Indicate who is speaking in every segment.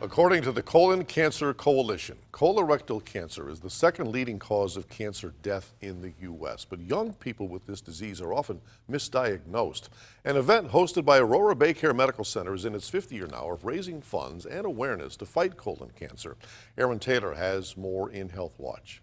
Speaker 1: According to the Colon Cancer Coalition, colorectal cancer is the second leading cause of cancer death in the U.S., but young people with this disease are often misdiagnosed. An event hosted by Aurora Baycare Medical Center is in its fifth year now of raising funds and awareness to fight colon cancer. Aaron Taylor has more in HealthWatch.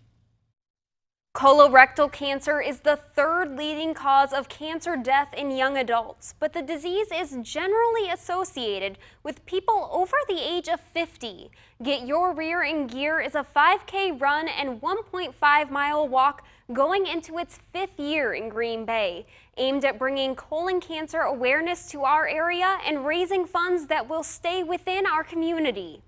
Speaker 2: Colorectal cancer is the third leading cause of cancer death in young adults, but the disease is generally associated with people over the age of 50. Get Your Rear in Gear is a 5K run and 1.5-mile walk going into its fifth year in Green Bay, aimed at bringing colon cancer awareness to our area and raising funds that will stay within our community.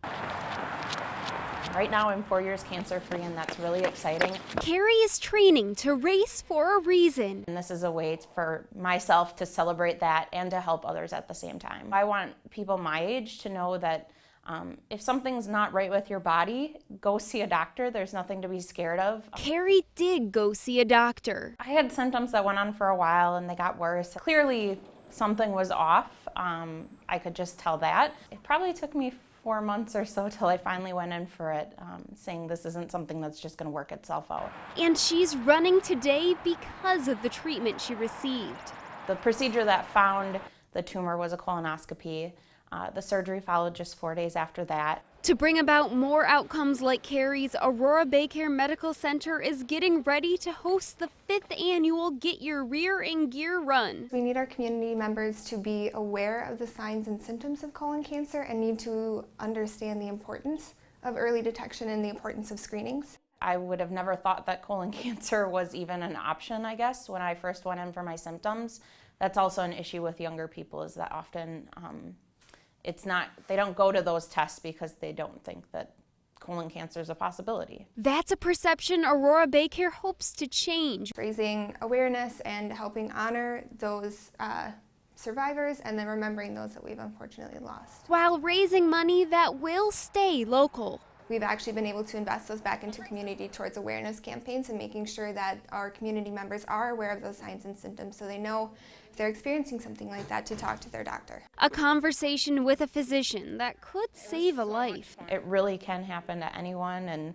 Speaker 3: Right now I'm 4 years cancer-free, and that's really exciting.
Speaker 2: Carrie is training to race for a reason.
Speaker 3: And this is a way for myself to celebrate that and to help others at the same time. I want people my age to know that if something's not right with your body, go see a doctor. There's nothing to be scared of.
Speaker 2: Carrie did go see a doctor.
Speaker 3: I had symptoms that went on for a while and they got worse. Clearly something was off. I could just tell that. It probably took me 4 months or so till I finally went in for it, saying this isn't something that's just going to work itself out.
Speaker 2: And she's running today because of the treatment she received.
Speaker 3: The procedure that found the tumor was a colonoscopy. The surgery followed just 4 days after that.
Speaker 2: To bring about more outcomes like Carrie's, Aurora Baycare Medical Center is getting ready to host the 5th annual Get Your Rear in Gear run.
Speaker 4: We need our community members to be aware of the signs and symptoms of colon cancer and need to understand the importance of early detection and the importance of screenings.
Speaker 3: I would have never thought that colon cancer was even an option, I guess, when I first went in for my symptoms. That's also an issue with younger people, is that often they don't go to those tests because they don't think that colon cancer is a possibility.
Speaker 2: That's a perception Aurora Baycare hopes to change.
Speaker 4: Raising awareness and helping honor those survivors, and then remembering those that we've unfortunately lost.
Speaker 2: While raising money that will stay local.
Speaker 4: We've actually been able to invest those back into community towards awareness campaigns and making sure that our community members are aware of those signs and symptoms so they know if they're experiencing something like that to talk to their doctor.
Speaker 2: A conversation with a physician that could save a life.
Speaker 3: It really can happen to anyone, and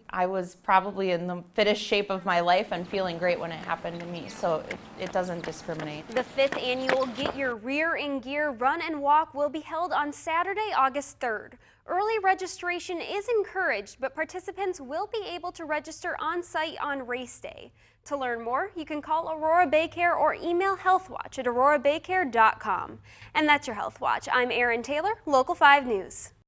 Speaker 3: I was probably in the fittest shape of my life and feeling great when it happened to me, so it doesn't discriminate.
Speaker 2: The 5th annual Get Your Rear in Gear run and walk will be held on Saturday, August 3rd. Early registration is encouraged, but participants will be able to register on site on race day. To learn more, you can call Aurora Baycare or email HealthWatch at aurorabaycare.com. And that's your Health Watch. I'm Aaron Taylor, Local 5 News.